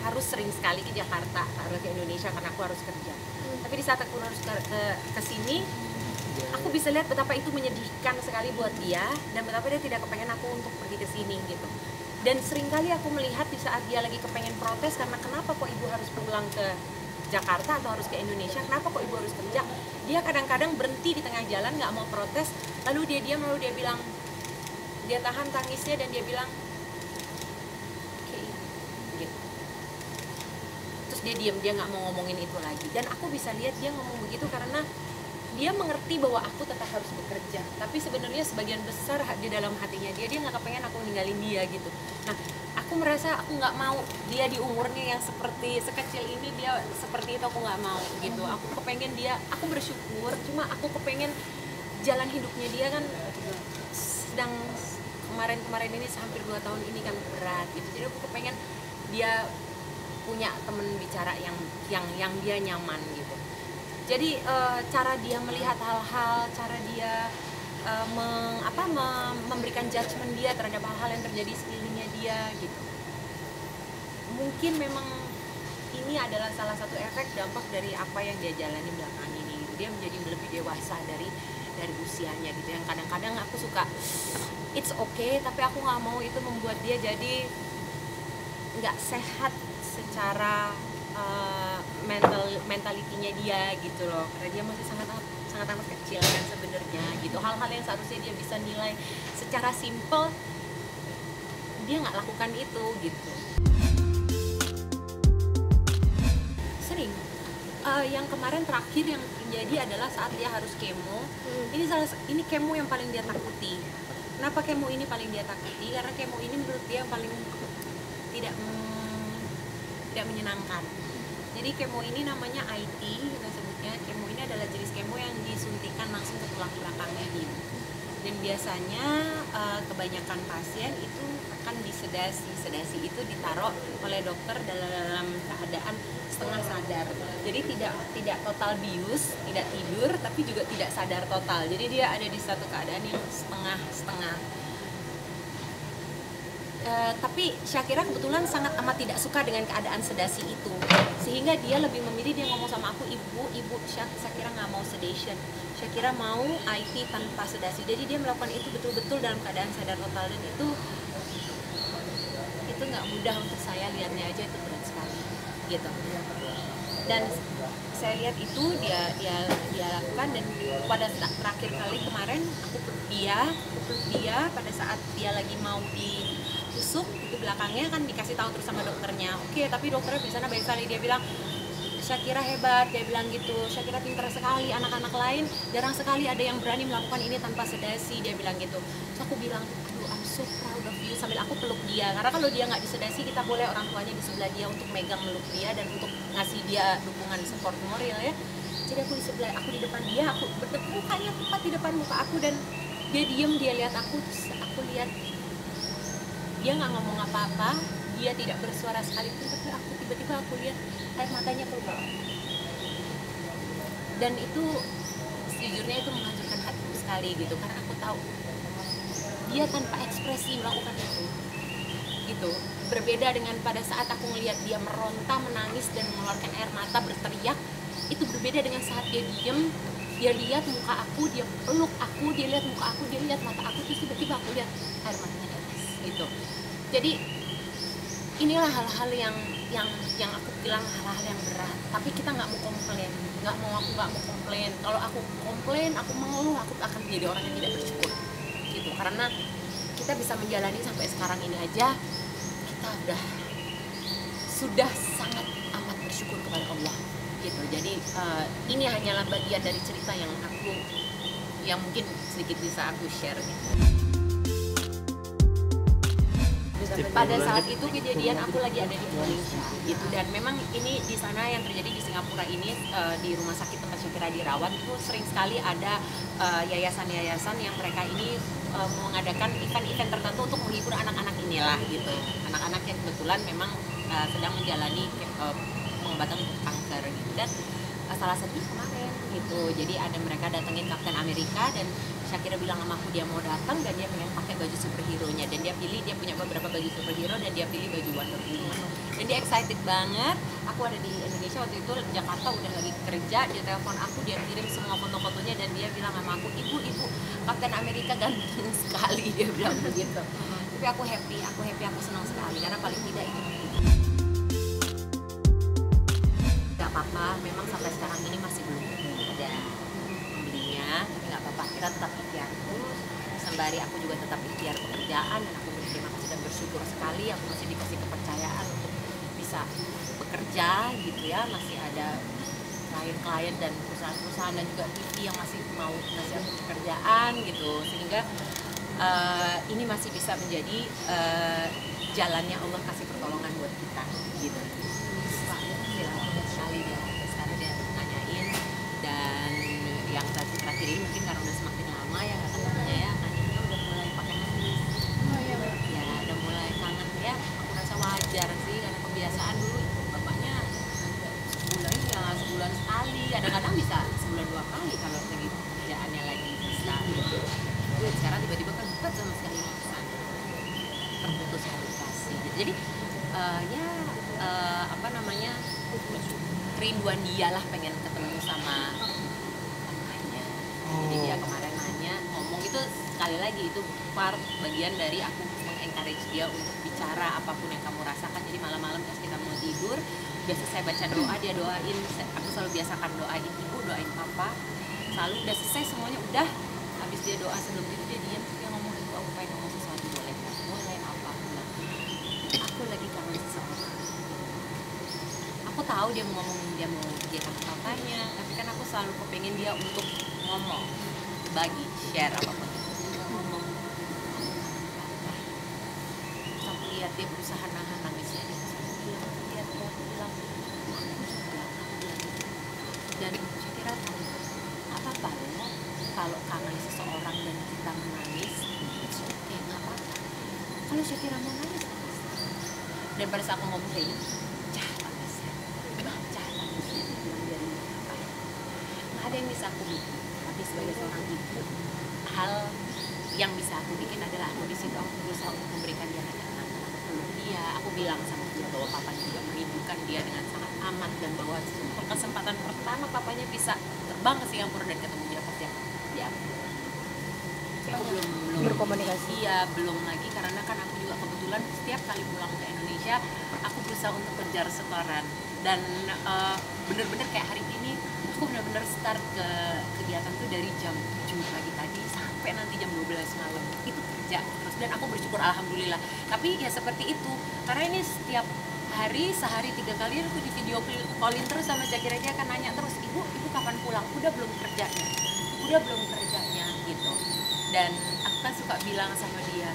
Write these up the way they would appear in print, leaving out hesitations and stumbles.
harus sering sekali ke Jakarta, harus ke Indonesia karena aku harus kerja. Tapi di saat aku harus ke sini, aku bisa lihat betapa itu menyedihkan sekali buat dia dan betapa dia tidak kepengen aku untuk pergi ke sini gitu. Dan seringkali aku melihat di saat dia lagi kepengen protes karena kenapa kok ibu harus pulang ke Jakarta atau harus ke Indonesia, kenapa kok ibu harus kerja, dia kadang-kadang berhenti di tengah jalan nggak mau protes, lalu dia diam, lalu dia bilang, dia tahan tangisnya dan dia bilang gitu. Terus dia diam, dia nggak mau ngomongin itu lagi. Dan aku bisa lihat dia ngomong begitu karena dia mengerti bahwa aku tetap harus bekerja, tapi sebenarnya sebagian besar di dalam hatinya dia nggak kepengen aku ninggalin dia gitu. Nah, aku merasa aku nggak mau dia di umurnya yang seperti sekecil ini dia seperti itu, aku nggak mau gitu. Aku kepengen dia, aku bersyukur, cuma aku kepengen jalan hidupnya dia kan sedang kemarin ini hampir 2 tahun ini kan berat gitu. Jadi aku kepengen dia punya teman bicara yang dia nyaman gitu. Jadi cara dia melihat hal-hal, cara dia memberikan judgement dia terhadap hal-hal yang terjadi sekelilingnya dia gitu. Mungkin memang ini adalah salah satu efek dampak dari apa yang dia jalani belakangan ini gitu. Dia menjadi lebih dewasa dari usianya gitu. Yang kadang-kadang aku suka it's okay, tapi aku nggak mau itu membuat dia jadi nggak sehat secara mentalitinya dia gitu loh, karena dia masih sangat amat kecil kan sebenarnya gitu. Hal-hal yang seharusnya dia bisa nilai secara simple dia nggak lakukan itu gitu. Sering yang kemarin terakhir yang terjadi adalah saat dia harus kemo. Ini kemo yang paling dia takuti. Kenapa kemo ini paling dia takuti? Karena kemo ini menurut dia paling tidak menyenangkan. Jadi kemo ini namanya IT, kita sebutnya. Kemo ini adalah jenis kemo yang disuntikan langsung ke tulang belakangnya gitu. Dan biasanya kebanyakan pasien itu akan disedasi. Sedasi itu ditaruh oleh dokter dalam keadaan setengah sadar. Jadi tidak total bius, tidak tidur, tapi juga tidak sadar total. Jadi dia ada di satu keadaan yang setengah-setengah. Tapi Syakira kebetulan sangat amat tidak suka dengan keadaan sedasi itu, sehingga dia lebih memilih, dia ngomong sama aku, ibu Syakira nggak mau sedation, Syakira mau IT tanpa sedasi. Jadi dia melakukan itu betul-betul dalam keadaan sadar total, dan itu nggak mudah untuk saya lihatnya aja, itu berat sekali gitu. Dan saya lihat itu dia lakukan, dan pada saat terakhir kali kemarin aku peluk dia pada saat dia lagi mau ditusuk di belakangnya, kan dikasih tahu terus sama dokternya. Oke, tapi dokternya di sana baik sekali, dia bilang Syakira hebat, dia bilang gitu, Syakira pintar sekali, anak-anak lain jarang sekali ada yang berani melakukan ini tanpa sedasi, dia bilang gitu. Terus aku bilang, aduh I'm so proud of you, sambil aku peluk dia, karena kalau dia nggak disedasi kita boleh orang tuanya di sebelah dia untuk megang meluk dia dan untuk ngasih dia dukungan support moral ya. Jadi aku di sebelah, aku di depan dia, aku mukanya tepat di depan muka aku, dan dia diem, dia lihat aku, terus aku lihat dia nggak ngomong apa-apa, dia tidak bersuara sekalipun, tapi tiba-tiba aku lihat air matanya keluar. Dan itu sejujurnya itu menghancurkan hatiku sekali gitu, karena aku tahu dia tanpa ekspresi melakukan itu gitu. Berbeda dengan pada saat aku melihat dia meronta, menangis dan mengeluarkan air mata, berteriak. Itu berbeda dengan saat dia diem, dia lihat muka aku, dia peluk aku, dia lihat muka aku, dia lihat mata aku, terus tiba-tiba aku lihat air matanya tetes gitu. Jadi inilah hal-hal yang aku bilang hal-hal yang berat, tapi kita nggak mau komplain, aku nggak mau komplain. Kalau aku komplain, aku mengeluh, aku akan menjadi orang yang tidak bersyukur gitu. Karena kita bisa menjalani sampai sekarang ini aja, kita sudah sangat amat bersyukur kepada Allah gitu. Jadi ini hanyalah bagian dari cerita yang mungkin sedikit bisa aku share gitu. Pada saat itu kejadian aku lagi ada di Malaysia gitu, dan memang ini di sana yang terjadi di Singapura ini, di rumah sakit tempat Syakira dirawat itu sering sekali ada yayasan-yayasan yang mereka ini mengadakan event-event tertentu untuk menghibur anak-anak inilah gitu, anak-anak yang kebetulan memang sedang menjalani pengobatan untuk kanker gitu. Dan salah satunya kemarin gitu, jadi ada mereka datengin Kapten Amerika, dan Syakira bilang sama aku dia mau datang dan dia pengen pakai baju superhero nya, dan dia pilih, dia punya beberapa baju superhero dan dia pilih baju Wonder Woman. Dan dia excited banget. Aku ada di Indonesia waktu itu, di Jakarta udah lagi kerja. Dia telepon aku, dia kirim semua foto-fotonya dan dia bilang sama aku, ibu Kapten Amerika ganteng sekali, dia bilang begitu. Tapi aku happy, aku senang sekali karena paling tidak itu nggak apa-apa. Memang sampai sekarang ini masih belum ada pembelinya, tapi nggak apa-apa, kita tetap ikhtiar terus. Sembari aku juga tetap ikhtiar pekerjaan dan aku berterima kasih dan bersyukur sekali aku masih dikasih kepercayaan untuk bisa bekerja gitu ya, masih ada klien-klien dan perusahaan-perusahaan dan juga TV yang masih mau ngasih aku pekerjaan gitu, sehingga ini masih bisa menjadi jalannya Allah kasih pertolongan buat kita gitu. Sekali dia sekarang dia nanyain, dan yang terakhir ini mungkin karena udah semakin lama ya nggak ketemunya ya, nanyanya udah mulai pakai nangis. Ya udah mulai kangen ya, aku rasa wajar sih karena kebiasaan dulu bapaknya sebulan sekali, kadang-kadang bisa sebulan 2 kali kalau lagi kerjaannya lagi bisa gitu. Sekarang tiba-tiba kan bukan sama sekali nggak bisa, terputus komunikasi gitu. Jadi apa namanya, kerinduan dia lah pengen ketemu sama mamanya. Jadi dia kemarin nanya, ngomong itu sekali lagi itu part bagian dari aku encourage dia untuk bicara apapun yang kamu rasakan. Jadi malam-malam pas kita mau tidur, biasa saya baca doa, dia doain. Aku selalu biasakan doain ibu, doain papa. Selalu udah selesai semuanya, udah habis dia doa sebelum itu dia diam, dia ngomong, ibu aku pengen ngomong sesuatu, boleh nggak? Boleh apa? Aku lagi kangen seseorang. Aku tahu dia mau ngomong, dia mau kegiatan papanya, tapi kan aku selalu kepengen dia untuk ngomong, bagi, share apapun. Ngomong sampai lihat dia berusaha nahan nangisnya, dia bilang dan saya kira apa-apa ya kalau kangen seseorang dan kita menangis, it's okay, nggak apa-apa. Kalau saya kira mau nangis, dan pada saat aku ngomong kayak gitu, nggak ada yang bisa aku bikin, tapi sebagai seorang ibu, hal yang bisa aku bikin adalah aku di situ, aku berusaha untuk memberikan dia hadiah. Aku bilang sama dia bahwa papa juga merindukan dia dengan sangat amat, dan bahwa kesempatan pertama papanya bisa terbang ke Singapura dan ketemu dia pasti dia. Aku belum berkomunikasi. Iya, belum lagi karena kan aku juga kebetulan setiap kali pulang ke Indonesia aku berusaha untuk kejar setoran, dan bener-bener kayak hari ini aku bener-bener start ke kegiatan tuh dari jam 7 pagi tadi sampai nanti jam 12 malam itu kerja terus, dan aku bersyukur alhamdulillah. Tapi ya seperti itu, karena ini setiap hari, sehari 3 kali aku di video callin terus sama Zakira, dia akan nanya terus, ibu kapan pulang, udah belum kerjanya gitu. Dan aku kan suka bilang sama dia,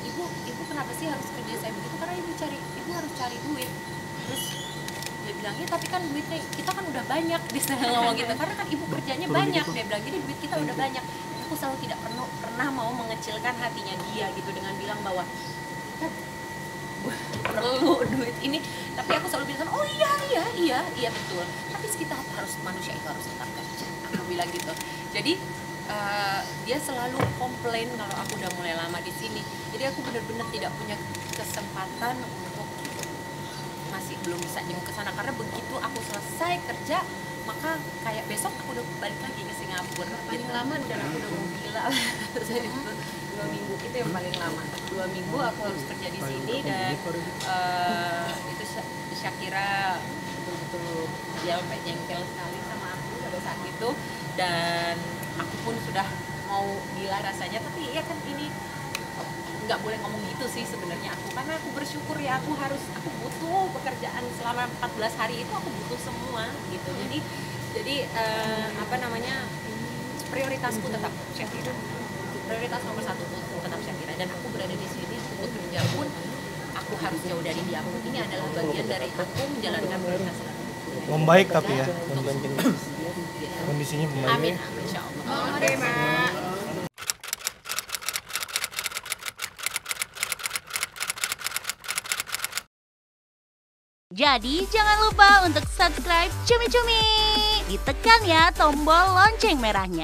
ibu kenapa sih harus kerja saya begitu, karena ibu harus cari duit. Terus dia bilang, ya tapi kan duitnya kita kan udah banyak, dia selalu ngomong gitu, karena kan ibu kerjanya banyak, dia bilang, jadi duit kita udah banyak. Dan aku selalu tidak pernah mau mengecilkan hatinya dia gitu dengan bilang bahwa kita perlu duit ini, tapi aku selalu bilang, oh iya betul, tapi kita harus, manusia itu harus tetap kerja, aku bilang gitu. Jadi dia selalu komplain kalau aku udah mulai lama di sini, jadi aku benar-benar tidak punya kesempatan untuk masih belum bisa jemput ke sana, karena begitu aku selesai kerja maka kayak besok aku udah balik lagi ke Singapura. Paling lama dan aku udah mau gila 2 minggu itu yang paling lama. 2 minggu aku harus kerja di sini, dan itu Shakira betul-betul dia sampai jengkel sekali sama aku pada saat itu, dan aku pun sudah mau gila rasanya. Tapi ya kan ini nggak boleh ngomong gitu sih sebenarnya aku, karena aku bersyukur ya, aku butuh pekerjaan selama 14 hari itu, aku butuh semua gitu. Jadi apa namanya, prioritasku tetap Shakira, prioritas nomor 1 tetap Shakira, dan aku berada di sini untuk bekerja pun aku harus jauh dari dia. Ini adalah bagian dari aku menjalankan prioritas. Membaik tapi ya kondisinya membaik. Amin, insya Allah. Oke, Mak. Jadi jangan lupa untuk subscribe Cumi Cumi. Ditekan ya tombol lonceng merahnya.